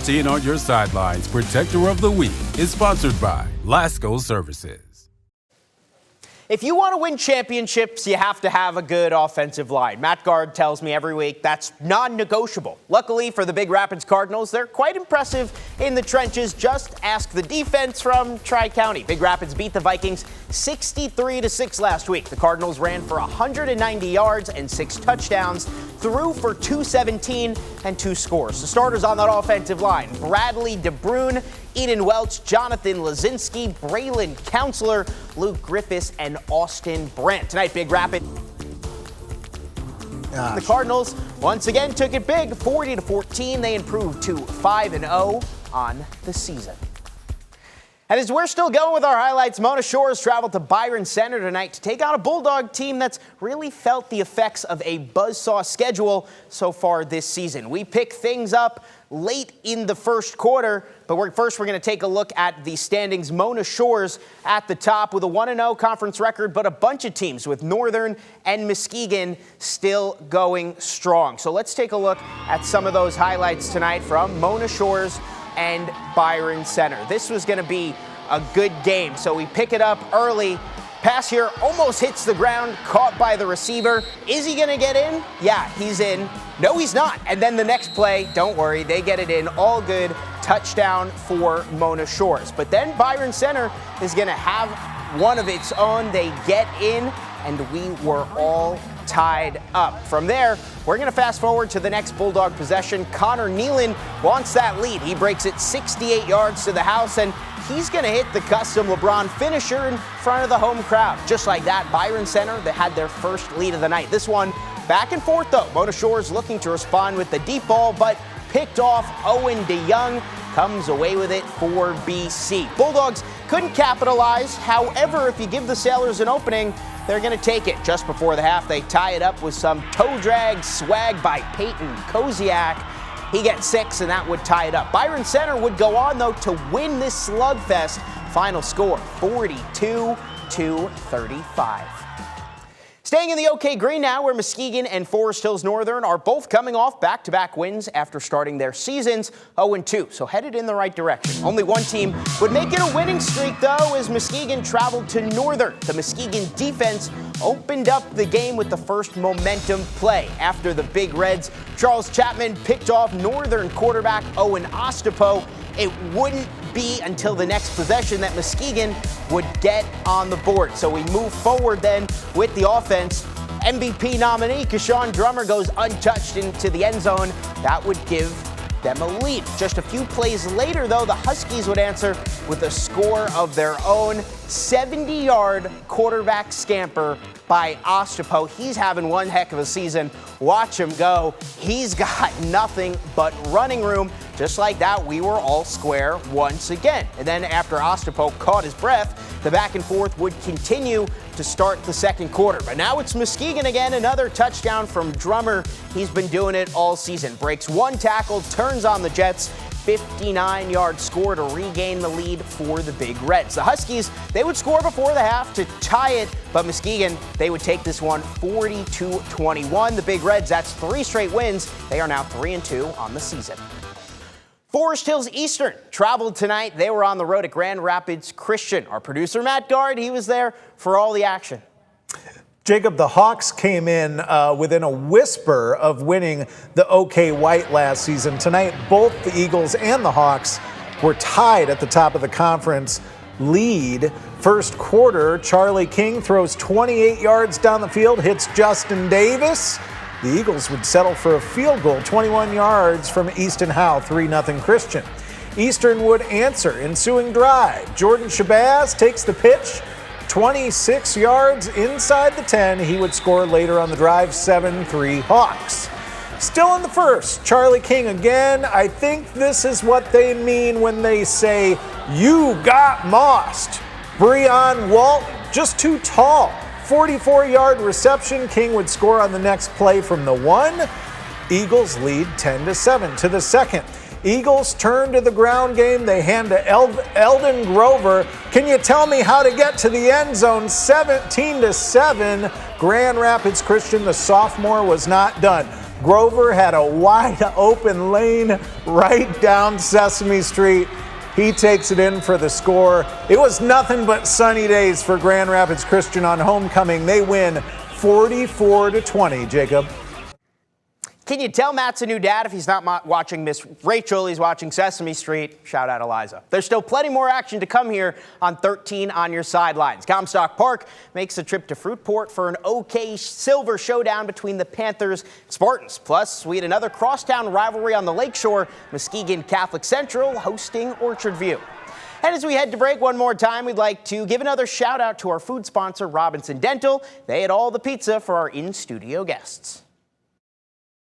TNT and On Your Sidelines Protector of the Week is sponsored by Lasco Services. If you want to win championships, you have to have a good offensive line. Matt Guard tells me every week that's non-negotiable. Luckily for the Big Rapids Cardinals, they're quite impressive in the trenches. Just ask the defense from Tri-County. Big Rapids beat the Vikings 63-6 last week. The Cardinals ran for 190 yards and 6 touchdowns, threw for 217 and 2 scores. The starters on that offensive line: Bradley DeBrune, Eden Welch, Jonathan Lazinski, Braylon Counselor, Luke Griffiths, and Austin Brandt. Tonight, Big Rapids. The Cardinals once again took it big, 40-14. They improved to 5-0 on the season. And as we're still going with our highlights, Mona Shores traveled to Byron Center tonight to take on a Bulldog team that's really felt the effects of a buzzsaw schedule so far this season. We pick things up late in the first quarter, but first we're going to take a look at the standings. Mona Shores at the top with a 1-0 conference record, but a bunch of teams with Northern and Muskegon still going strong. So let's take a look at some of those highlights tonight from Mona Shores and Byron Center. This was going to be a good game, so we pick it up early. Pass here almost hits the ground, caught by the receiver. Is he going to get in? Yeah, he's in. No, he's not. And then the next play, don't worry, they get it in. All good. Touchdown for Mona Shores. But then Byron Center is going to have one of its own. They get in, and we were all tied up. From there, we're going to fast forward to the next Bulldog possession. Connor Nealon wants that lead. He breaks it 68 yards to the house, and he's going to hit the custom LeBron finisher in front of the home crowd. Just like that, Byron Center, they had their first lead of the night. This one back and forth, though. Mona Shores looking to respond with the deep ball, but picked off. Owen DeYoung comes away with it for BC. Bulldogs couldn't capitalize. However, if you give the Sailors an opening, they're going to take it. Just before the half, they tie it up with some toe drag swag by Peyton Koziak. He gets 6, and that would tie it up. Byron Center would go on, though, to win this slugfest. Final score, 42-35. Staying in the OK Green now, where Muskegon and Forest Hills Northern are both coming off back-to-back wins after starting their seasons 0-2, so headed in the right direction. Only one team would make it a winning streak, though, as Muskegon traveled to Northern. The Muskegon defense opened up the game with the first momentum play. After the Big Reds, Charles Chapman picked off Northern quarterback Owen Ostapo. It wouldn't be until the next possession that Muskegon would get on the board. So we move forward then with the offense. MVP nominee Keshawn Drummer goes untouched into the end zone. That would give them a lead. Just a few plays later, though, the Huskies would answer with a score of their own. 70-yard quarterback scamper by Ostapo. He's having one heck of a season. Watch him go. He's got nothing but running room. Just like that, we were all square once again. And then after Ostapo caught his breath, the back and forth would continue to start the second quarter. But now it's Muskegon again. Another touchdown from Drummer. He's been doing it all season. Breaks one tackle, turns on the Jets. 59-yard score to regain the lead for the Big Reds. The Huskies, they would score before the half to tie it, but Muskegon, they would take this one 42-21. The Big Reds, that's 3 straight wins. They are now 3-2 on the season. Forest Hills Eastern traveled tonight. They were on the road at Grand Rapids Christian. Our producer, Matt Guard, he was there for all the action. Jacob, the Hawks came in within a whisper of winning the OK White last season. Tonight, both the Eagles and the Hawks were tied at the top of the conference lead. First quarter, Charlie King throws 28 yards down the field, hits Justin Davis. The Eagles would settle for a field goal, 21 yards from Easton Howe, 3-0 Christian. Eastern would answer, ensuing drive. Jordan Shabazz takes the pitch, 26 yards inside the 10. He would score later on the drive, 7-3 Hawks. Still in the first, Charlie King again. I think this is what they mean when they say, "You got mossed." Breon Walton, just too tall. 44-yard reception. King would score on the next play from the 1. Eagles lead 10-7 to the second. Eagles turn to the ground game. They hand to Eldon Grover. Can you tell me how to get to the end zone? 17-7. Grand Rapids Christian, the sophomore, was not done. Grover had a wide open lane right down Sesame Street. He takes it in for the score. It was nothing but sunny days for Grand Rapids Christian on homecoming. They win 44-20, Jacob. Can you tell Matt's a new dad if he's not watching Miss Rachel, he's watching Sesame Street? Shout out Eliza. There's still plenty more action to come here on 13 On Your Sidelines. Comstock Park makes a trip to Fruitport for an OK Silver showdown between the Panthers and Spartans. Plus, we had another crosstown rivalry on the lakeshore, Muskegon Catholic Central hosting Orchard View. And as we head to break one more time, we'd like to give another shout out to our food sponsor, Robinson Dental. They had all the pizza for our in-studio guests.